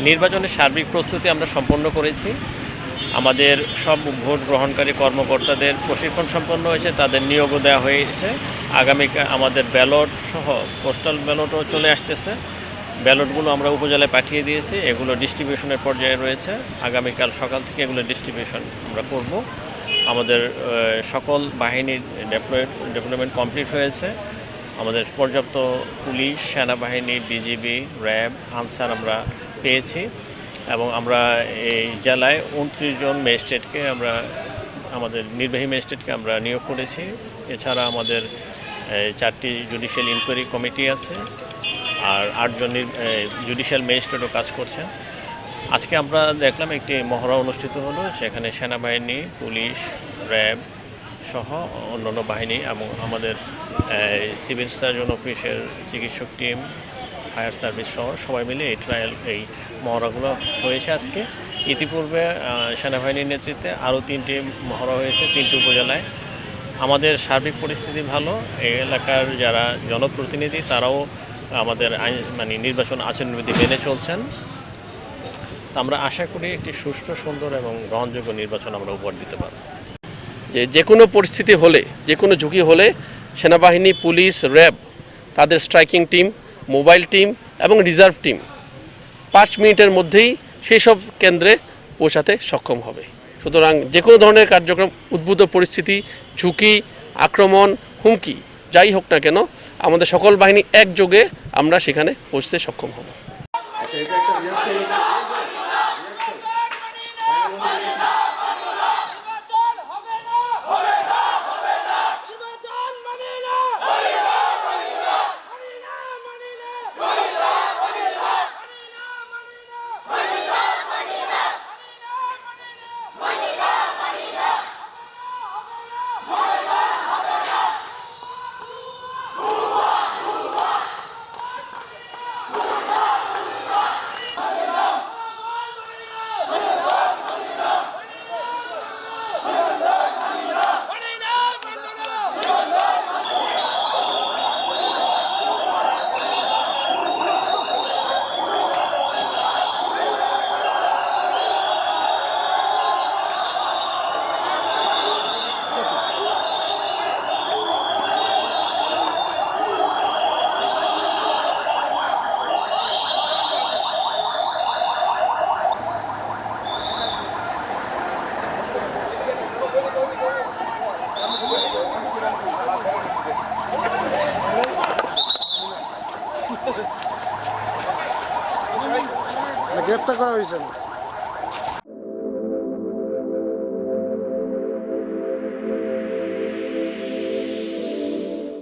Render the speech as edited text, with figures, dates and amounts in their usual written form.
নির্বাচনের সার্বিক প্রস্তুতি আমরা সম্পন্ন করেছি। আমাদের সব ভোট গ্রহণকারী কর্মকর্তাদের প্রশিক্ষণ সম্পন্ন হয়েছে, তাদের নিয়োগও দেওয়া হয়েছে। আগামীকাল আমাদের ব্যালট সহ পোস্টাল ব্যালটও চলে আসতেছে। ব্যালটগুলো আমরা উপজেলায় পাঠিয়ে দিয়েছি, এগুলো ডিস্ট্রিবিউশনের পর্যায়ে রয়েছে। আগামীকাল সকাল থেকে এগুলো ডিস্ট্রিবিউশন আমরা করব। আমাদের সকল বাহিনীর ডেপ্লয়মেন্ট কমপ্লিট হয়েছে। আমাদের পর্যাপ্ত পুলিশ, সেনাবাহিনী, বিজিবি, র্যাব, আনসার আমরা পেয়েছি এবং আমরা এই জেলায় 29 জন ম্যাজিস্ট্রেটকে আমাদের নির্বাহী ম্যাজিস্ট্রেটকে আমরা নিয়োগ করেছি। এছাড়া আমাদের 4টি জুডিশিয়াল ইনকোয়ারি কমিটি আছে, আর 8 জন জুডিশিয়াল ম্যাজিস্ট্রেটও কাজ করছেন। আজকে আমরা দেখলাম একটি মহড়া অনুষ্ঠিত হলো, সেখানে সেনাবাহিনী, পুলিশ, র্যাব সহ অন্যান্য বাহিনী এবং আমাদের সিভিল সার্জন অফিসের চিকিৎসক টিম, ফায়ার সার্ভিস সহ সবাই মিলে এই মহড়াগুলো হয়েছে আজকে। ইতিপূর্বে সেনাবাহিনীর নেতৃত্বে আরও 3টি মহড়া হয়েছে 3টি উপজেলায়। আমাদের সার্বিক পরিস্থিতি ভালো। এই এলাকার যারা জনপ্রতিনিধি তারাও আমাদের নির্বাচন আচরণবিধি মেনে চলছেন। আমরা আশা করি একটি সুষ্ঠু, সুন্দর এবং গ্রহণযোগ্য নির্বাচন আমরা উপহার দিতে পারব। যে কোনো পরিস্থিতি হলে, যে কোনো ঝুঁকি হলে সেনাবাহিনী, পুলিশ, র্যাব, তাদের স্ট্রাইকিং টিম, মোবাইল টিম এবং রিজার্ভ টিম 5 মিনিটের মধ্যেই সেই সব কেন্দ্রে পৌঁছাতে সক্ষম হবে। সুতরাং যে কোনো ধরনের কার্যক্রম, উদ্ভূত পরিস্থিতি, ঝুঁকি, আক্রমণ, হুমকি যাই হোক না কেন, আমাদের সকল বাহিনী একযোগে আমরা সেখানে পৌঁছতে সক্ষম হব। গ্রেফতার করা হয়েছে।